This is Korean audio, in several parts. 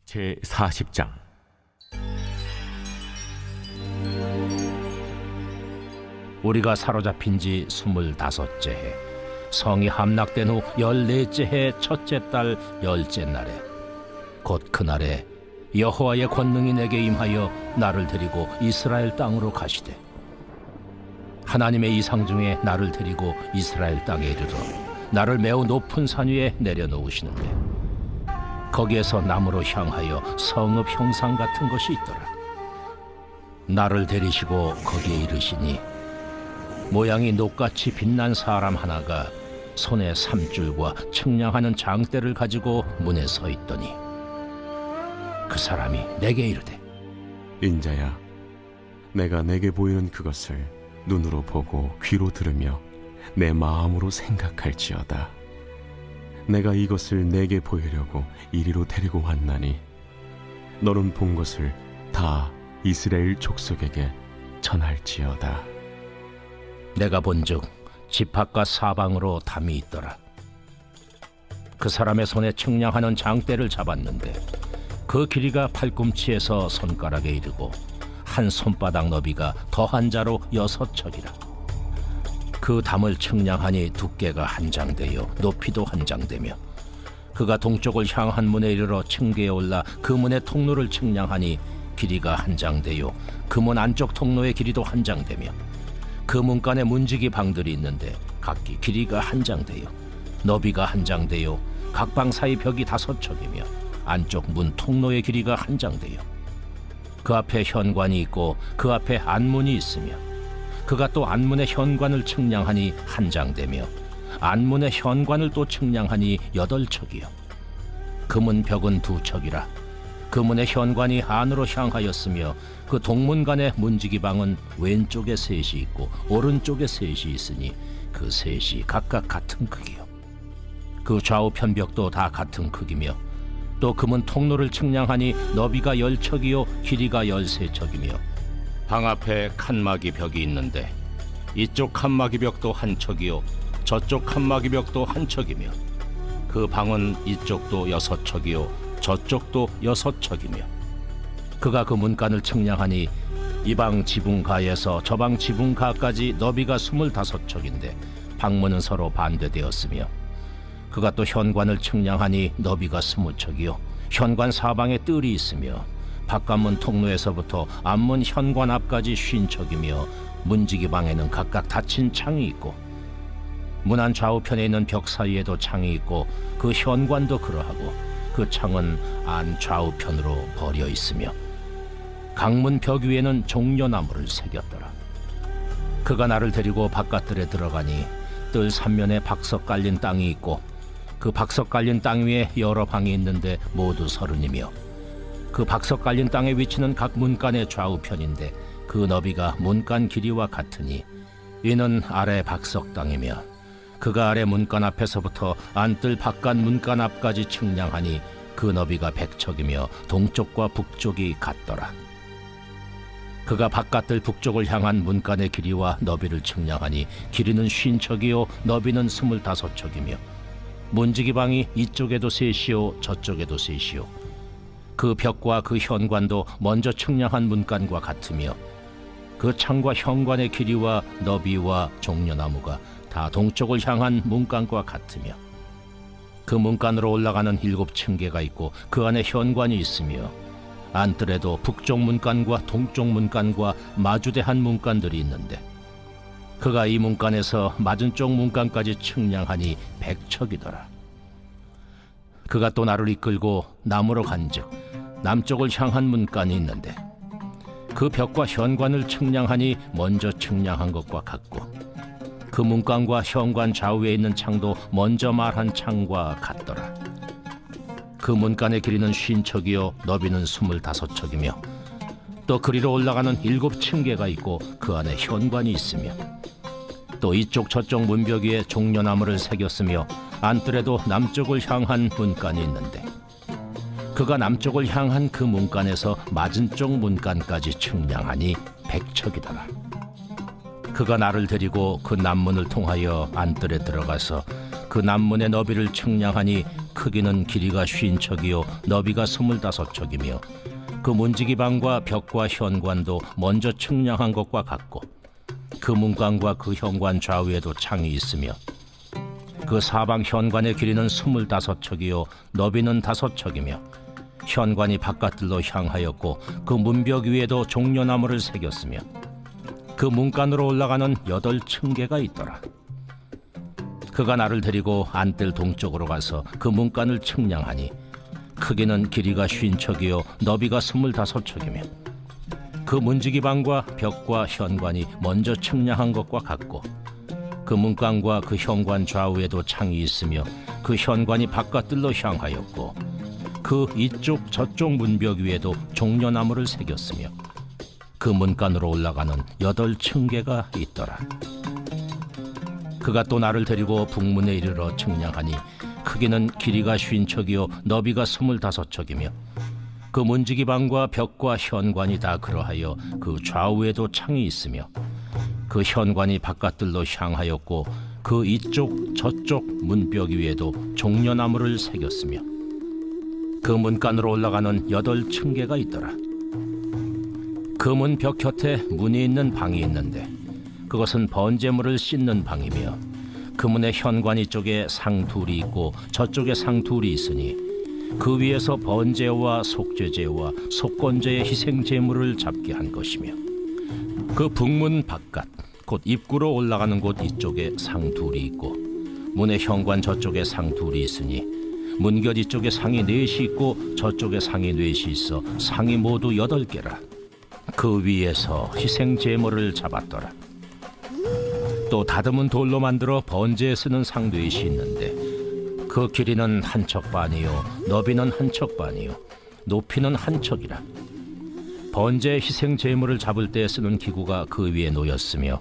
제40장. 우리가 사로잡힌 지 25째 해, 성이 함락된 후 14째 해 첫째 달 10째 날에, 곧 그날에 여호와의 권능이 내게 임하여 나를 데리고 이스라엘 땅으로 가시되, 하나님의 이상 중에 나를 데리고 이스라엘 땅에 이르러 나를 매우 높은 산 위에 내려놓으시는데, 거기에서 나무로 향하여 성읍 형상 같은 것이 있더라. 나를 데리시고 거기에 이르시니, 모양이 녹같이 빛난 사람 하나가 손에 삼줄과 측량하는 장대를 가지고 문에 서 있더니, 그 사람이 내게 이르되, 인자야, 내가 내게 보이는 그것을 눈으로 보고 귀로 들으며 내 마음으로 생각할지어다. 내가 이것을 내게 보이려고 이리로 데리고 왔나니, 너는 본 것을 다 이스라엘 족속에게 전할지어다. 내가 본즉 지팍과 사방으로 담이 있더라. 그 사람의 손에 측량하는 장대를 잡았는데, 그 길이가 팔꿈치에서 손가락에 이르고 한 손바닥 너비가 더한 자로 6척이라. 그 담을 측량하니 두께가 한 장되요 높이도 한 장되며, 그가 동쪽을 향한 문에 이르러 층계에 올라 그 문의 통로를 측량하니 길이가 한 장되요 그 문 안쪽 통로의 길이도 한 장되며, 그 문간에 문지기 방들이 있는데 각기 길이가 한 장되요 너비가 한 장되요 각 방 사이 벽이 5척이며 안쪽 문 통로의 길이가 한 장되요 그 앞에 현관이 있고 그 앞에 안문이 있으며, 그가 또 안문의 현관을 측량하니 한 장되며 안문의 현관을 또 측량하니 8척이요 그 문 벽은 2척이라. 그 문의 현관이 안으로 향하였으며, 그 동문간의 문지기 방은 왼쪽에 셋이 있고 오른쪽에 셋이 있으니 그 셋이 각각 같은 크기요. 그 좌우편 벽도 다 같은 크기며, 또 그 문 통로를 측량하니 너비가 10척이요 길이가 13척이며, 방 앞에 칸막이 벽이 있는데 이쪽 칸막이 벽도 한 척이요 저쪽 칸막이 벽도 한 척이며, 그 방은 이쪽도 6척이요 저쪽도 6척이며, 그가 그 문간을 측량하니 이 방 지붕가에서 저 방 지붕가까지 너비가 25척인데 방문은 서로 반대되었으며, 그가 또 현관을 측량하니 너비가 20척이요 현관 사방에 뜰이 있으며, 바깥문 통로에서부터 앞문 현관 앞까지 50척이며, 문지기 방에는 각각 닫힌 창이 있고, 문 안 좌우편에 있는 벽 사이에도 창이 있고, 그 현관도 그러하고 그 창은 안 좌우편으로 버려 있으며, 강문 벽 위에는 종려나무를 새겼더라. 그가 나를 데리고 바깥들에 들어가니 뜰 3면에 박석 깔린 땅이 있고, 그 박석 깔린 땅 위에 여러 방이 있는데 모두 30이며, 그 박석 깔린 땅의 위치는 각 문간의 좌우편인데 그 너비가 문간 길이와 같으니, 이는 아래 박석 땅이며, 그가 아래 문간 앞에서부터 안뜰 바깥 문간 앞까지 측량하니 그 너비가 100척이며 동쪽과 북쪽이 같더라. 그가 바깥뜰 북쪽을 향한 문간의 길이와 너비를 측량하니 길이는 50척이요 너비는 25척이며, 문지기 방이 이쪽에도 셋이요 저쪽에도 셋이요 그 벽과 그 현관도 먼저 측량한 문간과 같으며, 그 창과 현관의 길이와 너비와 종려나무가 다 동쪽을 향한 문간과 같으며, 그 문간으로 올라가는 7층계가 있고 그 안에 현관이 있으며, 안뜰에도 북쪽 문간과 동쪽 문간과 마주대한 문간들이 있는데, 그가 이 문간에서 맞은 쪽 문간까지 측량하니 100척이더라. 그가 또 나를 이끌고 남으로 간즉 남쪽을 향한 문간이 있는데, 그 벽과 현관을 측량하니 먼저 측량한 것과 같고, 그 문간과 현관 좌우에 있는 창도 먼저 말한 창과 같더라. 그 문간의 길이는 50척이요 너비는 25척이며, 또 그리로 올라가는 7층계가 있고 그 안에 현관이 있으며, 또 이쪽 저쪽 문벽 위에 종려나무를 새겼으며, 안뜰에도 남쪽을 향한 문간이 있는데, 그가 남쪽을 향한 그 문간에서 맞은 쪽 문간까지 측량하니 100척이더라. 그가 나를 데리고 그 남문을 통하여 안뜰에 들어가서 그 남문의 너비를 측량하니 크기는 길이가 50척이요 너비가 25척이며 그 문지기 방과 벽과 현관도 먼저 측량한 것과 같고 그 문관과 그 현관 좌우에도 창이 있으며 그 사방 현관의 길이는 25척이요 너비는 5척이며 현관이 바깥들로 향하였고 그 문벽 위에도 종려나무를 새겼으며 그 문간으로 올라가는 8층계가 있더라. 그가 나를 데리고 안뜰 동쪽으로 가서 그 문간을 측량하니 크기는 길이가 50척이요 너비가 25척이며 그 문지기 방과 벽과 현관이 먼저 측량한 것과 같고 그 문간과 그 현관 좌우에도 창이 있으며 그 현관이 바깥들로 향하였고 그 이쪽 저쪽 문벽 위에도 종려나무를 새겼으며 그 문간으로 올라가는 8층계가 있더라. 그가 또 나를 데리고 북문에 이르러 측량하니 크기는 길이가 50척이요 너비가 25척이며 그 문지기 방과 벽과 현관이 다 그러하여 그 좌우에도 창이 있으며 그 현관이 바깥들로 향하였고 그 이쪽 저쪽 문벽 위에도 종려나무를 새겼으며 그 문간으로 올라가는 8층계가 있더라. 그 문 벽 곁에 문이 있는 방이 있는데 그것은 번제물을 씻는 방이며 그 문의 현관이 쪽에 상 둘이 있고 저쪽에 상 둘이 있으니 그 위에서 번제와 속죄제와 속건제의 희생제물을 잡게 한 것이며 그 북문 바깥 곧 입구로 올라가는 곳 이쪽에 상 둘이 있고 문의 현관 저쪽에 상 둘이 있으니 문곁 이쪽에 상이 4시 있고 저쪽에 상이 4시 있어 상이 모두 8개라. 그 위에서 희생제물을 잡았더라. 또 다듬은 돌로 만들어 번제에 쓰는 상 4시 있는데 그 길이는 1척 반이요 너비는 1척 반이요 높이는 1척이라. 번제 희생 제물을 잡을 때 쓰는 기구가 그 위에 놓였으며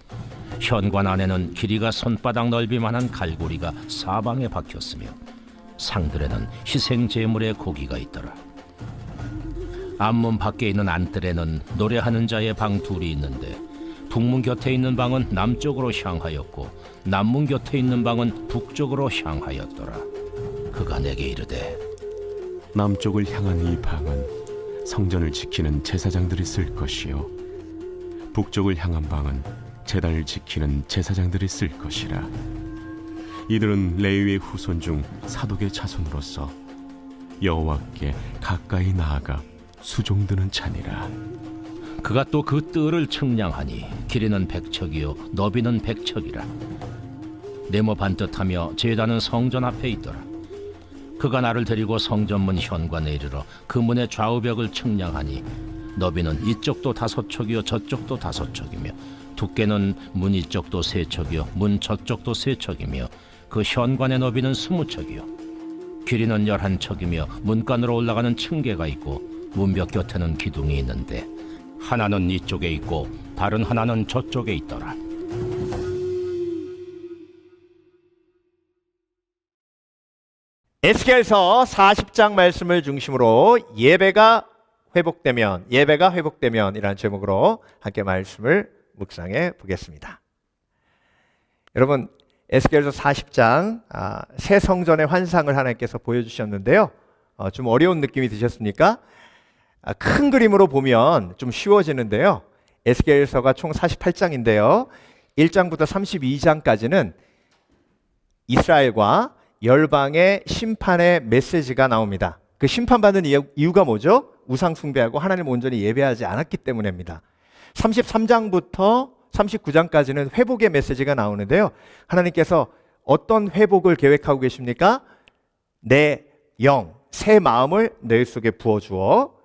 현관 안에는 길이가 손바닥 넓이만한 갈고리가 사방에 박혔으며 상들에는 희생 제물의 고기가 있더라. 앞문 밖에 있는 안뜰에는 노래하는 자의 방 둘이 있는데 북문 곁에 있는 방은 남쪽으로 향하였고 남문 곁에 있는 방은 북쪽으로 향하였더라. 그가 내게 이르되 남쪽을 향한 이 방은 성전을 지키는 제사장들이 쓸 것이요 북쪽을 향한 방은 제단을 지키는 제사장들이 쓸 것이라. 이들은 레위의 후손 중 사독의 자손으로서 여호와께 가까이 나아가 수종드는 자니라. 그가 또 그 뜰을 측량하니 길이는 100척이요 너비는 100척이라. 네모 반듯하며 제단은 성전 앞에 있더라. 그가 나를 데리고 성전문 현관에 이르러 그 문의 좌우벽을 측량하니 너비는 이쪽도 5척이요 저쪽도 5척이며 두께는 문 이쪽도 3척이요 문 저쪽도 3척이며 그 현관의 너비는 20척이요 길이는 11척이며 문간으로 올라가는 층계가 있고 문벽 곁에는 기둥이 있는데 하나는 이쪽에 있고 다른 하나는 저쪽에 있더라. 에스겔서 40장 말씀을 중심으로 예배가 회복되면 이라는 제목으로 함께 말씀을 묵상해 보겠습니다. 여러분, 에스겔서 40장 새 성전의 환상을 하나님께서 보여주셨는데요. 좀 어려운 느낌이 드셨습니까? 큰 그림으로 보면 좀 쉬워지는데요. 에스겔서가 총 48장인데요. 1장부터 32장까지는 이스라엘과 열방의 심판의 메시지가 나옵니다. 그 심판받는 이유가 뭐죠? 우상 숭배하고 하나님을 온전히 예배하지 않았기 때문입니다. 33장부터 39장까지는 회복의 메시지가 나오는데요. 하나님께서 어떤 회복을 계획하고 계십니까? 내 영, 새 마음을 내 속에 부어주어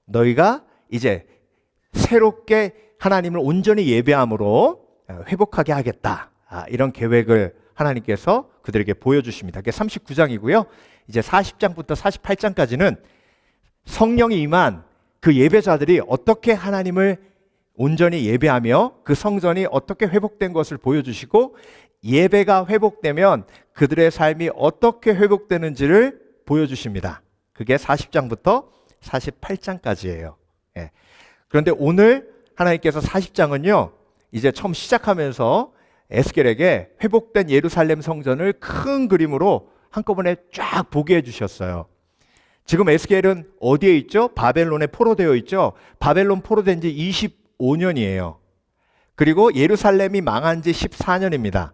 너희가 이제 새롭게 하나님을 온전히 예배함으로 회복하게 하겠다. 이런 계획을 하나님께서 그들에게 보여주십니다. 그게 39장이고요. 이제 40장부터 48장까지는 성령이 임한 그 예배자들이 어떻게 하나님을 온전히 예배하며 그 성전이 어떻게 회복된 것을 보여주시고 예배가 회복되면 그들의 삶이 어떻게 회복되는지를 보여주십니다. 그게 40장부터 48장까지예요. 예. 그런데 오늘 하나님께서 40장은요, 이제 처음 시작하면서 에스겔에게 회복된 예루살렘 성전을 큰 그림으로 한꺼번에 쫙 보게 해주셨어요. 지금 에스겔은 어디에 있죠? 바벨론에 포로되어 있죠. 바벨론 포로된 지 25년이에요. 그리고 예루살렘이 망한 지 14년입니다.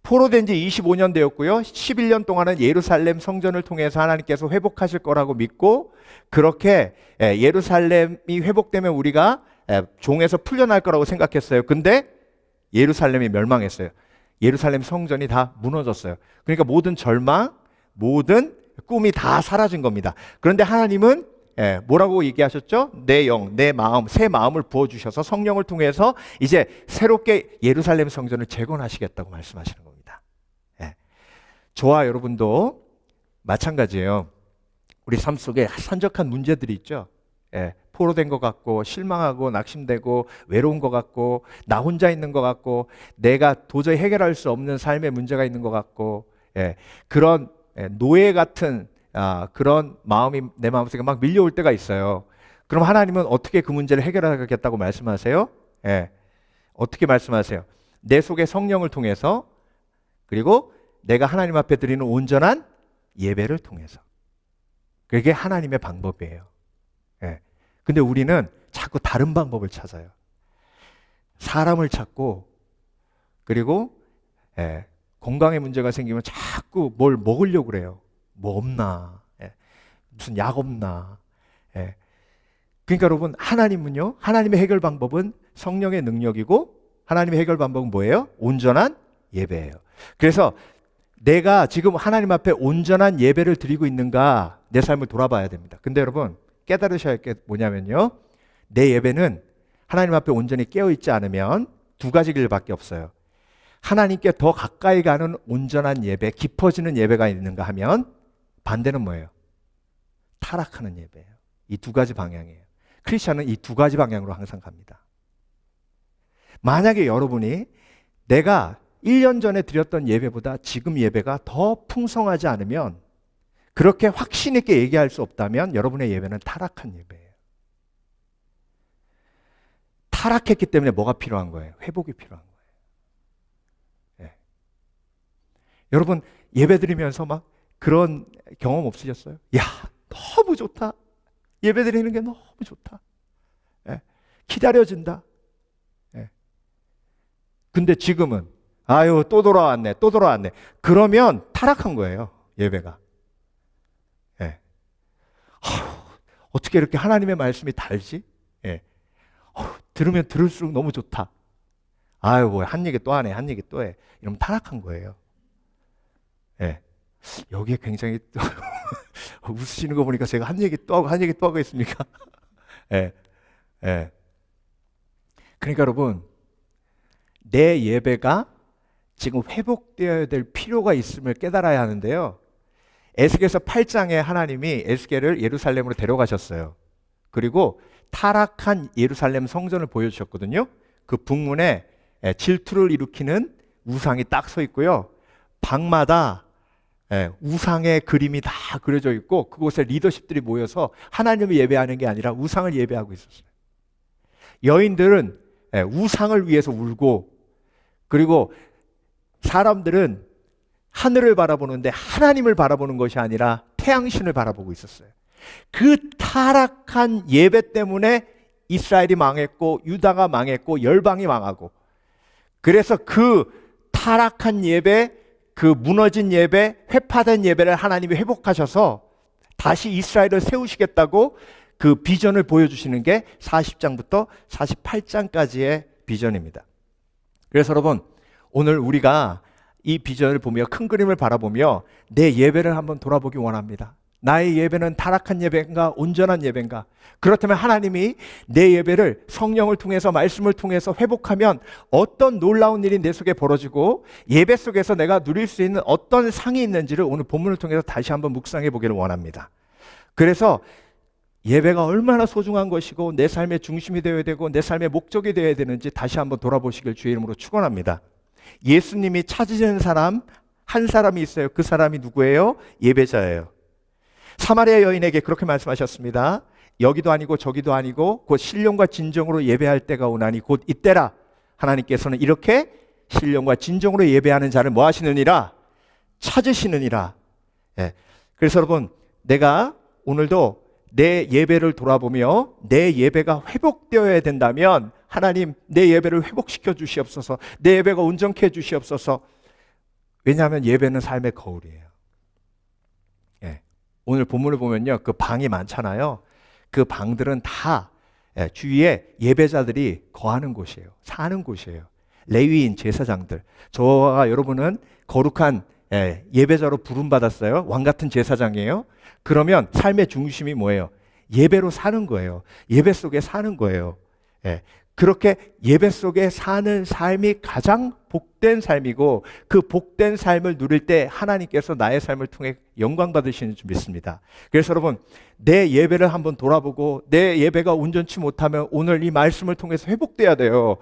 포로된 지 25년 되었고요. 11년 동안은 예루살렘 성전을 통해서 하나님께서 회복하실 거라고 믿고, 그렇게 예루살렘이 회복되면 우리가 종에서 풀려날 거라고 생각했어요. 근데 예루살렘이 멸망했어요. 예루살렘 성전이 다 무너졌어요. 그러니까 모든 절망, 모든 꿈이 다 사라진 겁니다. 그런데 하나님은 뭐라고 얘기하셨죠? 내 영, 내 마음, 새 마음을 부어주셔서 성령을 통해서 이제 새롭게 예루살렘 성전을 재건하시겠다고 말씀하시는 겁니다. 저와 여러분도 마찬가지예요. 우리 삶 속에 산적한 문제들이 있죠. 포로된 것 같고, 실망하고, 낙심되고, 외로운 것 같고, 나 혼자 있는 것 같고, 내가 도저히 해결할 수 없는 삶의 문제가 있는 것 같고, 그런 노예 같은 그런 마음이 내 마음속에 막 밀려올 때가 있어요. 그럼 하나님은 어떻게 그 문제를 해결하겠다고 말씀하세요? 어떻게 말씀하세요? 내 속에 성령을 통해서, 그리고 내가 하나님 앞에 드리는 온전한 예배를 통해서. 그게 하나님의 방법이에요. 근데 우리는 자꾸 다른 방법을 찾아요. 사람을 찾고, 그리고 건강에 문제가 생기면 자꾸 뭘 먹으려고 그래요. 뭐 없나? 무슨 약 없나? 그러니까 여러분, 하나님은요, 하나님의 해결 방법은 성령의 능력이고, 하나님의 해결 방법은 뭐예요? 온전한 예배예요. 그래서 내가 지금 하나님 앞에 온전한 예배를 드리고 있는가, 내 삶을 돌아봐야 됩니다. 근데 여러분, 깨달으셔야 할 게 뭐냐면요, 내 예배는 하나님 앞에 온전히 깨어있지 않으면 두 가지 길밖에 없어요. 하나님께 더 가까이 가는 온전한 예배, 깊어지는 예배가 있는가 하면, 반대는 뭐예요? 타락하는 예배예요. 이 두 가지 방향이에요. 크리스천은 이 두 가지 방향으로 항상 갑니다. 만약에 여러분이 내가 1년 전에 드렸던 예배보다 지금 예배가 더 풍성하지 않으면, 그렇게 확신 있게 얘기할 수 없다면 여러분의 예배는 타락한 예배예요. 타락했기 때문에 뭐가 필요한 거예요? 회복이 필요한 거예요. 여러분, 예배 드리면서 막 그런 경험 없으셨어요? 야, 너무 좋다. 예배 드리는 게 너무 좋다. 기다려진다. 근데 지금은 아유, 또 돌아왔네. 그러면 타락한 거예요, 예배가. 어떻게 이렇게 하나님의 말씀이 달지? 들으면 들을수록 너무 좋다. 아유, 뭐 한 얘기 또 하네, 한 얘기 또 해. 이러면 타락한 거예요. 여기에 굉장히 웃으시는 거 보니까 제가 한 얘기 또 하고 있습니까? 그러니까 여러분, 내 예배가 지금 회복되어야 될 필요가 있음을 깨달아야 하는데요. 에스겔서 8장에 하나님이 에스겔을 예루살렘으로 데려가셨어요. 그리고 타락한 예루살렘 성전을 보여주셨거든요. 그 북문에 질투를 일으키는 우상이 딱 서 있고요. 방마다 우상의 그림이 다 그려져 있고, 그곳에 리더십들이 모여서 하나님을 예배하는 게 아니라 우상을 예배하고 있었어요. 여인들은 우상을 위해서 울고, 그리고 사람들은 하늘을 바라보는데 하나님을 바라보는 것이 아니라 태양신을 바라보고 있었어요. 그 타락한 예배 때문에 이스라엘이 망했고, 유다가 망했고, 열방이 망하고, 그래서 그 타락한 예배, 그 무너진 예배, 회파된 예배를 하나님이 회복하셔서 다시 이스라엘을 세우시겠다고 그 비전을 보여주시는 게 40장부터 48장까지의 비전입니다. 그래서 여러분, 오늘 우리가 이 비전을 보며, 큰 그림을 바라보며 내 예배를 한번 돌아보기 원합니다. 나의 예배는 타락한 예배인가, 온전한 예배인가? 그렇다면 하나님이 내 예배를 성령을 통해서, 말씀을 통해서 회복하면 어떤 놀라운 일이 내 속에 벌어지고, 예배 속에서 내가 누릴 수 있는 어떤 상이 있는지를 오늘 본문을 통해서 다시 한번 묵상해 보기를 원합니다. 그래서 예배가 얼마나 소중한 것이고, 내 삶의 중심이 되어야 되고, 내 삶의 목적이 되어야 되는지 다시 한번 돌아보시길 주의 이름으로 축원합니다. 예수님이 찾으시는 사람 한 사람이 있어요. 그 사람이 누구예요? 예배자예요. 사마리아 여인에게 그렇게 말씀하셨습니다. 여기도 아니고 저기도 아니고 곧 신령과 진정으로 예배할 때가 오나니 곧 이때라. 하나님께서는 이렇게 신령과 진정으로 예배하는 자를 뭐 하시느니라? 찾으시느니라. 예. 그래서 여러분, 내가 오늘도 내 예배를 돌아보며 내 예배가 회복되어야 된다면 하나님 내 예배를 회복시켜 주시옵소서. 내 예배가 온전케 해 주시옵소서. 왜냐하면 예배는 삶의 거울이에요. 예. 오늘 본문을 보면요, 그 방이 많잖아요. 그 방들은 다 주위에 예배자들이 거하는 곳이에요. 사는 곳이에요. 레위인 제사장들. 저와 여러분은 거룩한 예배자로 부름받았어요. 왕 같은 제사장이에요. 그러면 삶의 중심이 뭐예요? 예배로 사는 거예요. 예배 속에 사는 거예요. 그렇게 예배 속에 사는 삶이 가장 복된 삶이고, 그 복된 삶을 누릴 때 하나님께서 나의 삶을 통해 영광 받으시는 줄 믿습니다. 그래서 여러분, 내 예배를 한번 돌아보고 내 예배가 온전치 못하면 오늘 이 말씀을 통해서 회복돼야 돼요.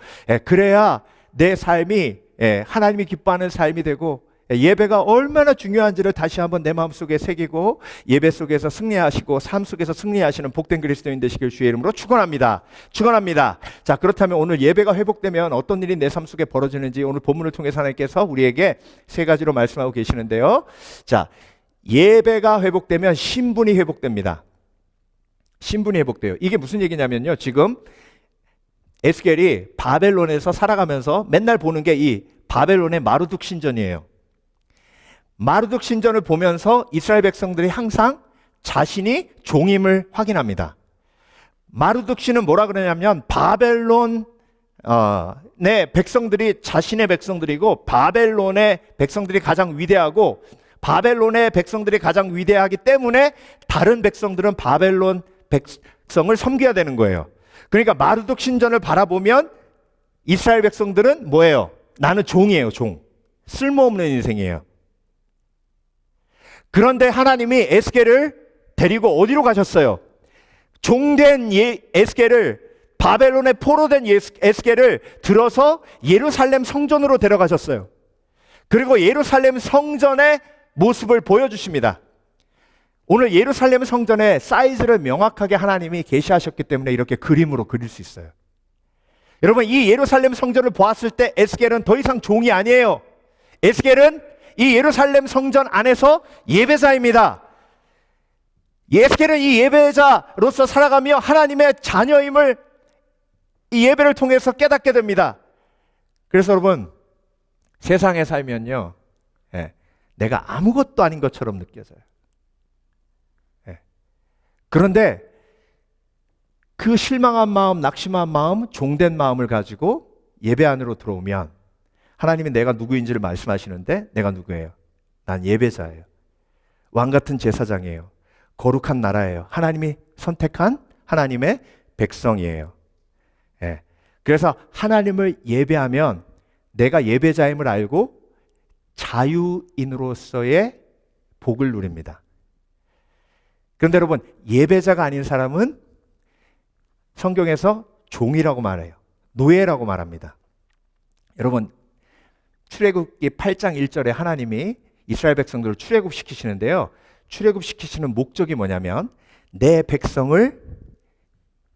그래야 내 삶이 하나님이 기뻐하는 삶이 되고, 예배가 얼마나 중요한지를 다시 한번 내 마음속에 새기고 예배 속에서 승리하시고 삶 속에서 승리하시는 복된 그리스도인 되시길 주의 이름으로 축원합니다. 축원합니다. 자, 그렇다면 오늘 예배가 회복되면 어떤 일이 내 삶 속에 벌어지는지 오늘 본문을 통해서 하나님께서 우리에게 세 가지로 말씀하고 계시는데요. 자, 예배가 회복되면 신분이 회복됩니다. 신분이 회복돼요. 이게 무슨 얘기냐면요, 지금 에스겔이 바벨론에서 살아가면서 맨날 보는 게 이 바벨론의 마르둑 신전이에요. 마르둑 신전을 보면서 이스라엘 백성들이 항상 자신이 종임을 확인합니다. 마르둑 씨는 뭐라 그러냐면 바벨론 내 백성들이 자신의 백성들이고, 바벨론의 백성들이 가장 위대하고, 바벨론의 백성들이 가장 위대하기 때문에 다른 백성들은 바벨론 백성을 섬겨야 되는 거예요. 그러니까 마르둑 신전을 바라보면 이스라엘 백성들은 뭐예요? 나는 종이에요, 종. 쓸모없는 인생이에요. 그런데 하나님이 에스겔을 데리고 어디로 가셨어요? 종된 에스겔을, 바벨론에 포로된 에스겔을 들어서 예루살렘 성전으로 데려가셨어요. 그리고 예루살렘 성전의 모습을 보여주십니다. 오늘 예루살렘 성전의 사이즈를 명확하게 하나님이 계시하셨기 때문에 이렇게 그림으로 그릴 수 있어요. 여러분, 이 예루살렘 성전을 보았을 때 에스겔은 더 이상 종이 아니에요. 에스겔은 이 예루살렘 성전 안에서 예배자입니다. 에스겔은 이 예배자로서 살아가며 하나님의 자녀임을 이 예배를 통해서 깨닫게 됩니다. 그래서 여러분, 세상에 살면요, 내가 아무것도 아닌 것처럼 느껴져요. 그런데 그 실망한 마음, 낙심한 마음, 종된 마음을 가지고 예배 안으로 들어오면 하나님이 내가 누구인지를 말씀하시는데, 내가 누구예요? 난 예배자예요. 왕 같은 제사장이에요. 거룩한 나라예요. 하나님이 선택한 하나님의 백성이에요. 그래서 하나님을 예배하면 내가 예배자임을 알고 자유인으로서의 복을 누립니다. 그런데 여러분, 예배자가 아닌 사람은 성경에서 종이라고 말해요. 노예라고 말합니다. 여러분, 출애굽기 8장 1절에 하나님이 이스라엘 백성들을 출애굽시키시는데요, 출애굽시키시는 목적이 뭐냐면 내 백성을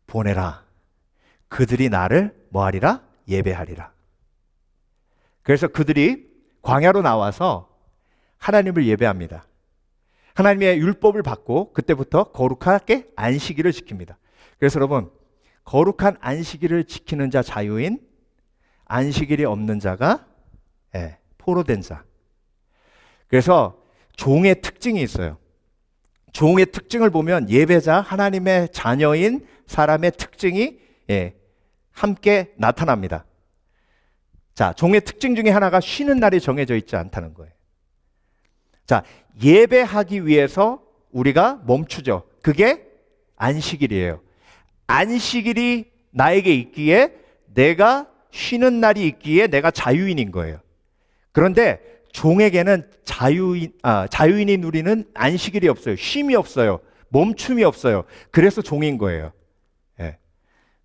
보내라. 그들이 나를 뭐하리라? 예배하리라. 그래서 그들이 광야로 나와서 하나님을 예배합니다. 하나님의 율법을 받고 그때부터 거룩하게 안식일을 지킵니다. 그래서 여러분, 거룩한 안식일을 지키는 자 자유인, 안식일이 없는 자가 포로된 자. 그래서 종의 특징이 있어요. 종의 특징을 보면 예배자, 하나님의 자녀인 사람의 특징이 함께 나타납니다. 자, 종의 특징 중에 하나가 쉬는 날이 정해져 있지 않다는 거예요. 자, 예배하기 위해서 우리가 멈추죠. 그게 안식일이에요. 안식일이 나에게 있기에, 내가 쉬는 날이 있기에 내가 자유인인 거예요. 그런데 종에게는 자유인이 누리는 안식일이 없어요. 쉼이 없어요. 멈춤이 없어요. 그래서 종인 거예요.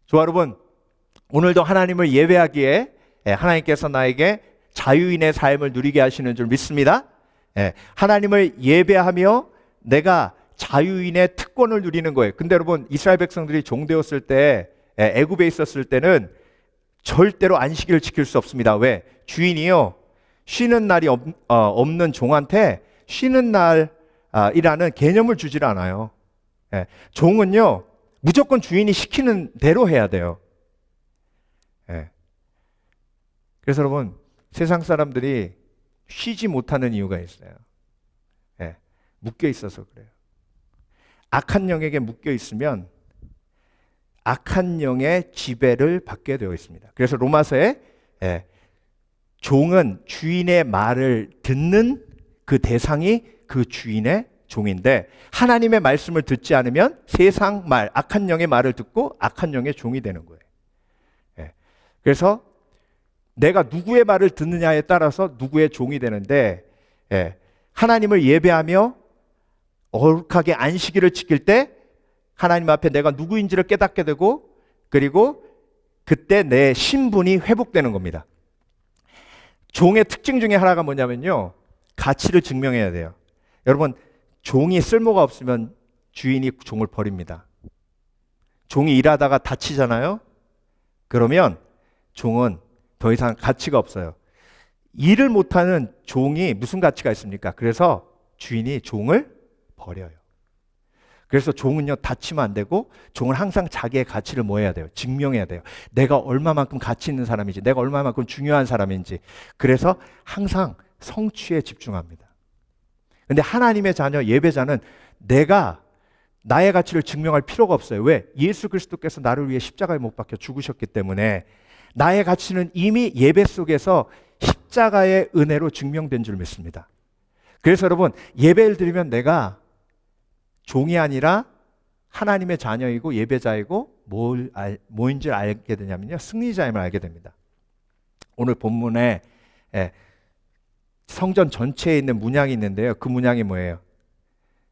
좋아, 여러분, 오늘도 하나님을 예배하기에 하나님께서 나에게 자유인의 삶을 누리게 하시는 줄 믿습니다. 하나님을 예배하며 내가 자유인의 특권을 누리는 거예요. 근데 여러분, 이스라엘 백성들이 종되었을 때, 애굽에 있었을 때는 절대로 안식일을 지킬 수 없습니다. 왜? 주인이요, 쉬는 날이 없는 종한테 쉬는 날 이라는 개념을 주질 않아요. 예, 종은요 무조건 주인이 시키는 대로 해야 돼요. 예. 그래서 여러분 세상 사람들이 쉬지 못하는 이유가 있어요. 예, 묶여 있어서 그래요. 악한 영에게 묶여 있으면 악한 영의 지배를 받게 되어 있습니다. 그래서 로마서에 종은 주인의 말을 듣는 그 대상이 그 주인의 종인데 하나님의 말씀을 듣지 않으면 세상 말, 악한 영의 말을 듣고 악한 영의 종이 되는 거예요. 그래서 내가 누구의 말을 듣느냐에 따라서 누구의 종이 되는데 하나님을 예배하며 어룩하게 안식일을 지킬 때 하나님 앞에 내가 누구인지를 깨닫게 되고 그리고 그때 내 신분이 회복되는 겁니다. 종의 특징 중에 하나가 뭐냐면요, 가치를 증명해야 돼요. 여러분, 종이 쓸모가 없으면 주인이 종을 버립니다. 종이 일하다가 다치잖아요. 그러면 종은 더 이상 가치가 없어요. 일을 못하는 종이 무슨 가치가 있습니까? 그래서 주인이 종을 버려요. 그래서 종은요 다치면 안 되고 종은 항상 자기의 가치를 뭐 해야 돼요? 증명해야 돼요. 내가 얼마만큼 가치 있는 사람인지, 내가 얼마만큼 중요한 사람인지. 그래서 항상 성취에 집중합니다. 근데 하나님의 자녀, 예배자는 내가 나의 가치를 증명할 필요가 없어요. 왜? 예수 그리스도께서 나를 위해 십자가에 못 박혀 죽으셨기 때문에 나의 가치는 이미 예배 속에서 십자가의 은혜로 증명된 줄 믿습니다. 그래서 여러분, 예배를 드리면 내가 종이 아니라 하나님의 자녀이고 예배자이고 뭐인지 알게 되냐면요, 승리자임을 알게 됩니다. 오늘 본문에 성전 전체에 있는 문양이 있는데요, 그 문양이 뭐예요?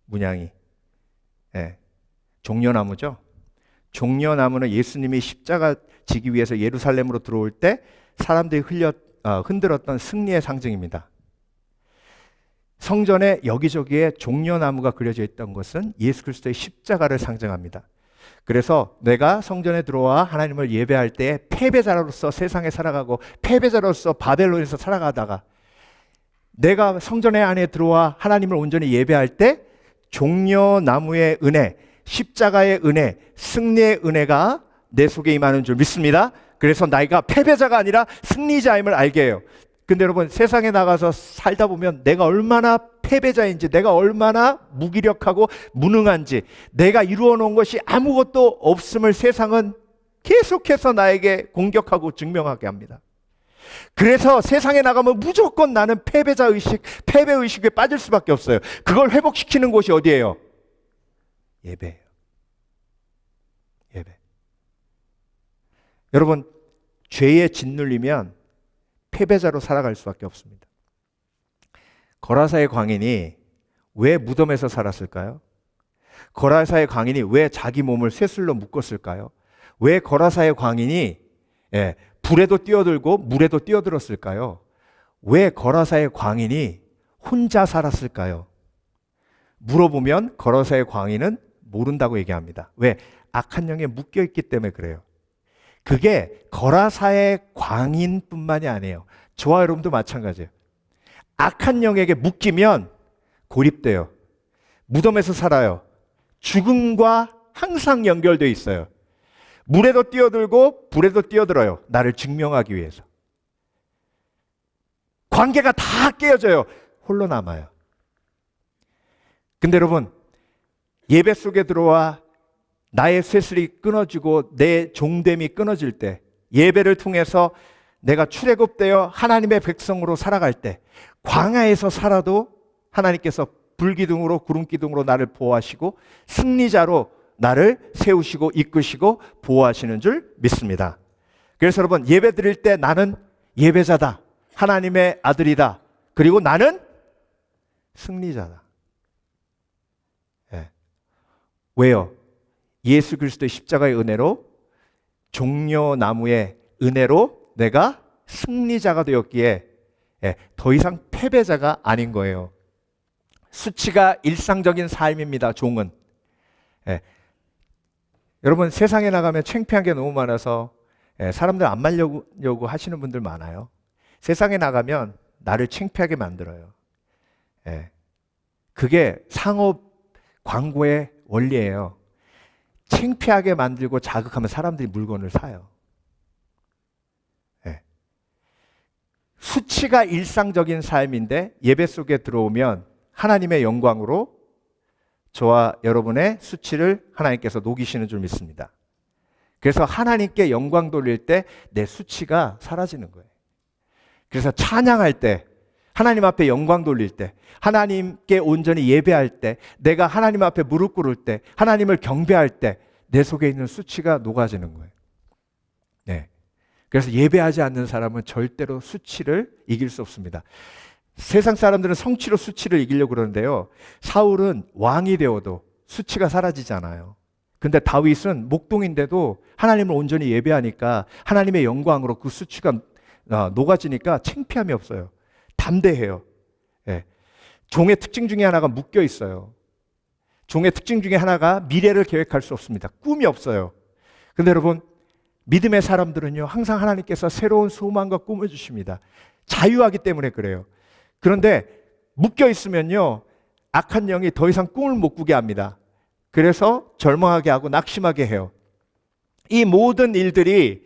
문양이 종려나무죠. 종려나무는 예수님이 십자가 지기 위해서 예루살렘으로 들어올 때 사람들이 흔들었던 승리의 상징입니다. 성전에 여기저기에 종려나무가 그려져 있던 것은 예수 그리스도의 십자가를 상징합니다. 그래서 내가 성전에 들어와 하나님을 예배할 때 패배자로서 세상에 살아가고 패배자로서 바벨론에서 살아가다가 내가 성전의 안에 들어와 하나님을 온전히 예배할 때 종려나무의 은혜, 십자가의 은혜, 승리의 은혜가 내 속에 임하는 줄 믿습니다. 그래서 나이가 패배자가 아니라 승리자임을 알게 해요. 근데 여러분, 세상에 나가서 살다 보면 내가 얼마나 패배자인지, 내가 얼마나 무기력하고 무능한지, 내가 이루어 놓은 것이 아무것도 없음을 세상은 계속해서 나에게 공격하고 증명하게 합니다. 그래서 세상에 나가면 무조건 나는 패배자의식, 패배의식에 빠질 수밖에 없어요. 그걸 회복시키는 곳이 어디예요? 예배예요. 예배. 여러분, 죄에 짓눌리면 패배자로 살아갈 수밖에 없습니다. 거라사의 광인이 왜 무덤에서 살았을까요? 거라사의 광인이 왜 자기 몸을 쇠술로 묶었을까요? 왜 거라사의 광인이 불에도 뛰어들고 물에도 뛰어들었을까요? 왜 거라사의 광인이 혼자 살았을까요? 물어보면 거라사의 광인은 모른다고 얘기합니다. 왜? 악한 영에 묶여있기 때문에 그래요. 그게 거라사의 광인뿐만이 아니에요. 저와 여러분도 마찬가지예요. 악한 영에게 묶이면 고립돼요. 무덤에서 살아요. 죽음과 항상 연결되어 있어요. 물에도 뛰어들고 불에도 뛰어들어요. 나를 증명하기 위해서. 관계가 다 깨어져요. 홀로 남아요. 근데 여러분, 예배 속에 들어와 나의 쇠슬이 끊어지고 내 종됨이 끊어질 때, 예배를 통해서 내가 출애굽되어 하나님의 백성으로 살아갈 때, 광야에서 살아도 하나님께서 불기둥으로 구름기둥으로 나를 보호하시고 승리자로 나를 세우시고 이끄시고 보호하시는 줄 믿습니다. 그래서 여러분, 예배 드릴 때 나는 예배자다, 하나님의 아들이다, 그리고 나는 승리자다. 왜요? 예수 그리스도의 십자가의 은혜로, 종려나무의 은혜로 내가 승리자가 되었기에 더 이상 패배자가 아닌 거예요. 수치가 일상적인 삶입니다. 종은. 여러분, 세상에 나가면 창피한 게 너무 많아서 사람들 안 말려고 하시는 분들 많아요. 세상에 나가면 나를 창피하게 만들어요. 그게 상업 광고의 원리예요. 창피하게 만들고 자극하면 사람들이 물건을 사요. 네. 수치가 일상적인 삶인데 예배 속에 들어오면 하나님의 영광으로 저와 여러분의 수치를 하나님께서 녹이시는 줄 믿습니다. 그래서 하나님께 영광 돌릴 때 내 수치가 사라지는 거예요. 그래서 찬양할 때, 하나님 앞에 영광 돌릴 때, 하나님께 온전히 예배할 때, 내가 하나님 앞에 무릎 꿇을 때, 하나님을 경배할 때 내 속에 있는 수치가 녹아지는 거예요. 네. 그래서 예배하지 않는 사람은 절대로 수치를 이길 수 없습니다. 세상 사람들은 성취로 수치를 이기려고 그러는데요. 사울은 왕이 되어도 수치가 사라지지 않아요. 근데 다윗은 목동인데도 하나님을 온전히 예배하니까 하나님의 영광으로 그 수치가 녹아지니까 창피함이 없어요. 담대해요. 예. 종의 특징 중에 하나가 묶여 있어요. 종의 특징 중에 하나가 미래를 계획할 수 없습니다. 꿈이 없어요. 근데 여러분, 믿음의 사람들은요, 항상 하나님께서 새로운 소망과 꿈을 주십니다. 자유하기 때문에 그래요. 그런데 묶여 있으면요, 악한 영이 더 이상 꿈을 못 꾸게 합니다. 그래서 절망하게 하고 낙심하게 해요. 이 모든 일들이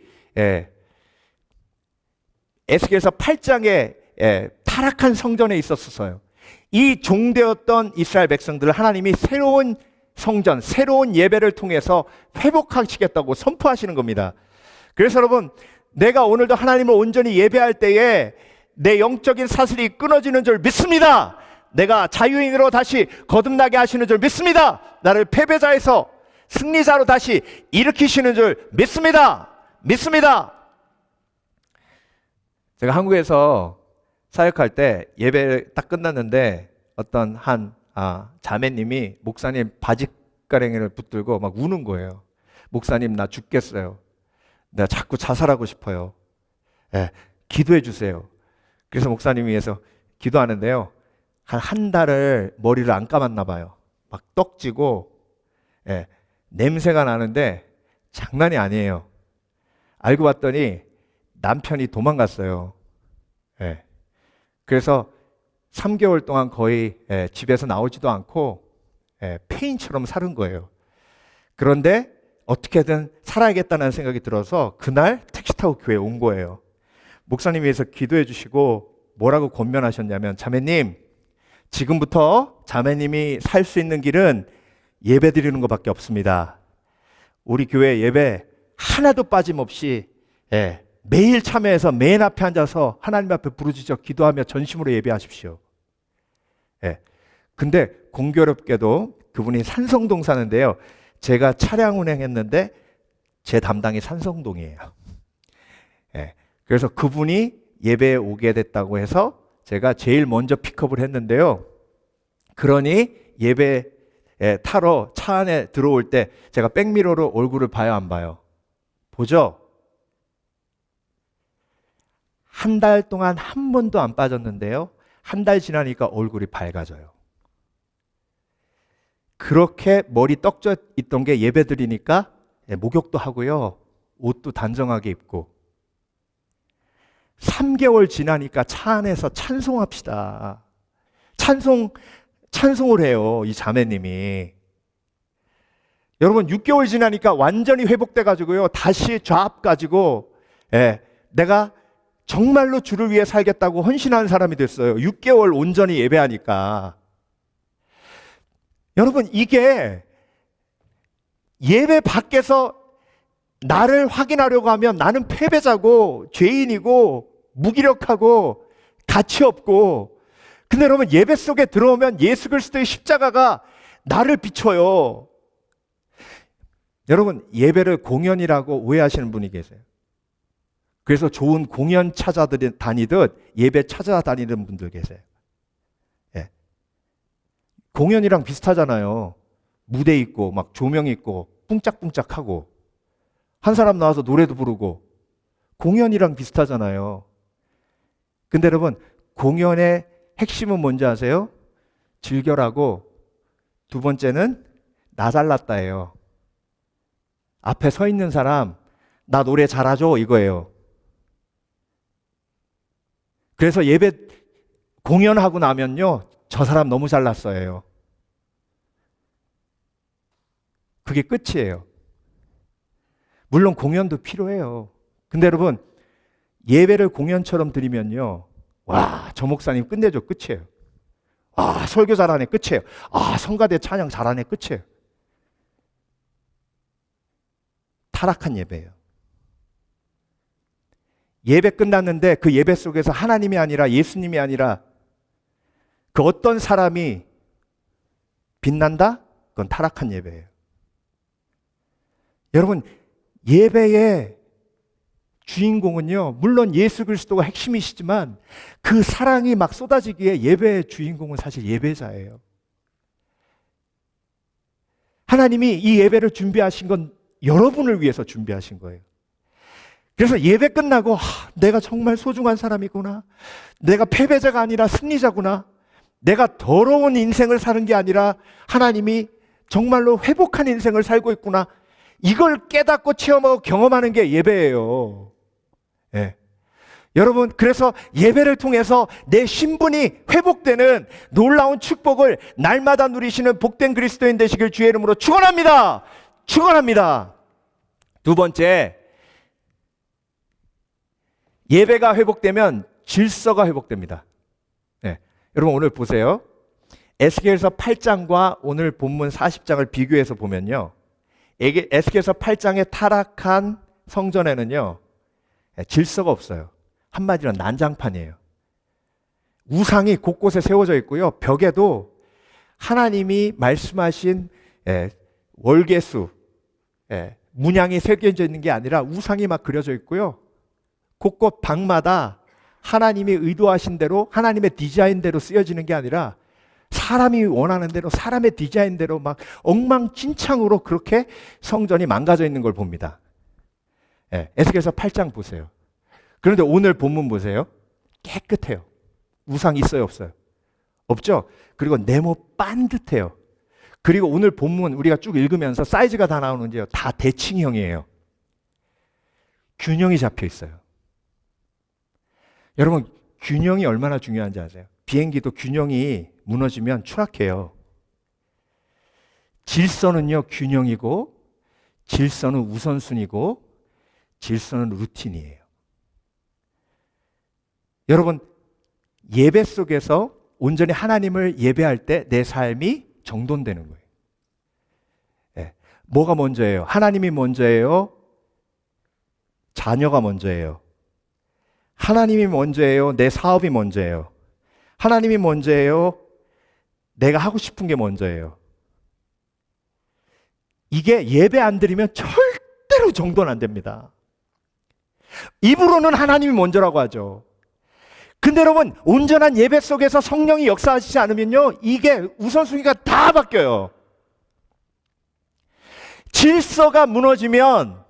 에스겔서 8장에 타락한 성전에 있었어요. 이 종되었던 이스라엘 백성들을 하나님이 새로운 성전, 새로운 예배를 통해서 회복하시겠다고 선포하시는 겁니다. 그래서 여러분, 내가 오늘도 하나님을 온전히 예배할 때에 내 영적인 사슬이 끊어지는 줄 믿습니다. 내가 자유인으로 다시 거듭나게 하시는 줄 믿습니다. 나를 패배자에서 승리자로 다시 일으키시는 줄 믿습니다. 믿습니다. 제가 한국에서 사역할 때 예배 딱 끝났는데 어떤 한 자매님이 목사님 바지가랭이를 붙들고 막 우는 거예요. 목사님, 나 죽겠어요. 내가 자꾸 자살하고 싶어요. 기도해 주세요. 그래서 목사님 위해서 기도하는데요. 한 달을 머리를 안 감았나 봐요. 막 떡지고 냄새가 나는데 장난이 아니에요. 알고 봤더니 남편이 도망갔어요. 그래서 3개월 동안 거의 집에서 나오지도 않고 폐인처럼 사는 거예요. 그런데 어떻게든 살아야겠다는 생각이 들어서 그날 택시 타고 교회에 온 거예요. 목사님 위해서 기도해 주시고 뭐라고 권면하셨냐면, 자매님, 지금부터 자매님이 살 수 있는 길은 예배 드리는 것밖에 없습니다. 우리 교회 예배 하나도 빠짐없이 매일 참여해서 맨 앞에 앉아서 하나님 앞에 부르짖어 기도하며 전심으로 예배하십시오. 근데 공교롭게도 그분이 산성동 사는데요. 제가 차량 운행했는데 제 담당이 산성동이에요. 그래서 그분이 예배에 오게 됐다고 해서 제가 제일 먼저 픽업을 했는데요. 그러니 예배 타러 차 안에 들어올 때 제가 백미러로 얼굴을 봐요, 안 봐요? 보죠? 한 달 동안 한 번도 안 빠졌는데요. 한 달 지나니까 얼굴이 밝아져요. 그렇게 머리 떡져 있던 게 예배 드리니까 목욕도 하고요. 옷도 단정하게 입고. 3개월 지나니까 차 안에서 찬송합시다. 찬송을 해요, 이 자매님이. 여러분, 6개월 지나니까 완전히 회복돼 가지고요. 다시 좌합 가지고 내가 정말로 주를 위해 살겠다고 헌신하는 사람이 됐어요. 6개월 온전히 예배하니까. 여러분, 이게 예배 밖에서 나를 확인하려고 하면 나는 패배자고 죄인이고 무기력하고 가치 없고, 근데 여러분, 예배 속에 들어오면 예수 그리스도의 십자가가 나를 비춰요. 여러분, 예배를 공연이라고 오해하시는 분이 계세요. 그래서 좋은 공연 찾아다니듯 예배 찾아다니는 분들 계세요. 공연이랑 비슷하잖아요. 무대 있고 막 조명 있고 뿡짝뿡짝하고 한 사람 나와서 노래도 부르고 공연이랑 비슷하잖아요. 근데 여러분, 공연의 핵심은 뭔지 아세요? 즐겨라고, 두 번째는 나 잘났다예요. 앞에 서 있는 사람, 나 노래 잘하죠, 이거예요. 그래서 예배 공연하고 나면요, 저 사람 너무 잘났어요. 그게 끝이에요. 물론 공연도 필요해요. 근데 여러분, 예배를 공연처럼 드리면요, 와, 저 목사님 끝내줘, 끝이에요. 아, 설교 잘하네, 끝이에요. 아, 성가대 찬양 잘하네, 끝이에요. 타락한 예배예요. 예배 끝났는데 그 예배 속에서 하나님이 아니라 예수님이 아니라 그 어떤 사람이 빛난다? 그건 타락한 예배예요. 여러분, 예배의 주인공은요, 물론 예수 그리스도가 핵심이시지만 그 사랑이 막 쏟아지기에 예배의 주인공은 사실 예배자예요. 하나님이 이 예배를 준비하신 건 여러분을 위해서 준비하신 거예요. 그래서 예배 끝나고 내가 정말 소중한 사람이구나, 내가 패배자가 아니라 승리자구나, 내가 더러운 인생을 사는 게 아니라 하나님이 정말로 회복한 인생을 살고 있구나, 이걸 깨닫고 체험하고 경험하는 게 예배예요. 예. 여러분, 그래서 예배를 통해서 내 신분이 회복되는 놀라운 축복을 날마다 누리시는 복된 그리스도인 되시길 주의 이름으로 축원합니다. 축원합니다. 두 번째, 예배가 회복되면 질서가 회복됩니다. 네. 여러분 오늘 보세요. 에스겔서 8장과 오늘 본문 40장을 비교해서 보면요, 에스겔서 8장의 타락한 성전에는요, 질서가 없어요. 한마디로 난장판이에요. 우상이 곳곳에 세워져 있고요, 벽에도 하나님이 말씀하신 월계수, 문양이 새겨져 있는 게 아니라 우상이 막 그려져 있고요, 곳곳 방마다 하나님이 의도하신 대로, 하나님의 디자인대로 쓰여지는 게 아니라 사람이 원하는 대로, 사람의 디자인대로 막 엉망진창으로 그렇게 성전이 망가져 있는 걸 봅니다. 에스겔서 8장 보세요. 그런데 오늘 본문 보세요. 깨끗해요. 우상 있어요, 없어요? 없죠? 그리고 네모 반듯해요. 그리고 오늘 본문 우리가 쭉 읽으면서 사이즈가 다 나오는데요, 다 대칭형이에요. 균형이 잡혀 있어요. 여러분, 균형이 얼마나 중요한지 아세요? 비행기도 균형이 무너지면 추락해요. 질서는요, 균형이고, 질서는 우선순위고, 질서는 루틴이에요. 여러분, 예배 속에서 온전히 하나님을 예배할 때 내 삶이 정돈되는 거예요. 뭐가 먼저예요? 하나님이 먼저예요? 자녀가 먼저예요? 하나님이 먼저예요? 내 사업이 먼저예요? 하나님이 먼저예요? 내가 하고 싶은 게 먼저예요? 이게 예배 안 드리면 절대로 정돈 안 됩니다. 입으로는 하나님이 먼저라고 하죠. 근데 여러분, 온전한 예배 속에서 성령이 역사하시지 않으면요, 이게 우선순위가 다 바뀌어요. 질서가 무너지면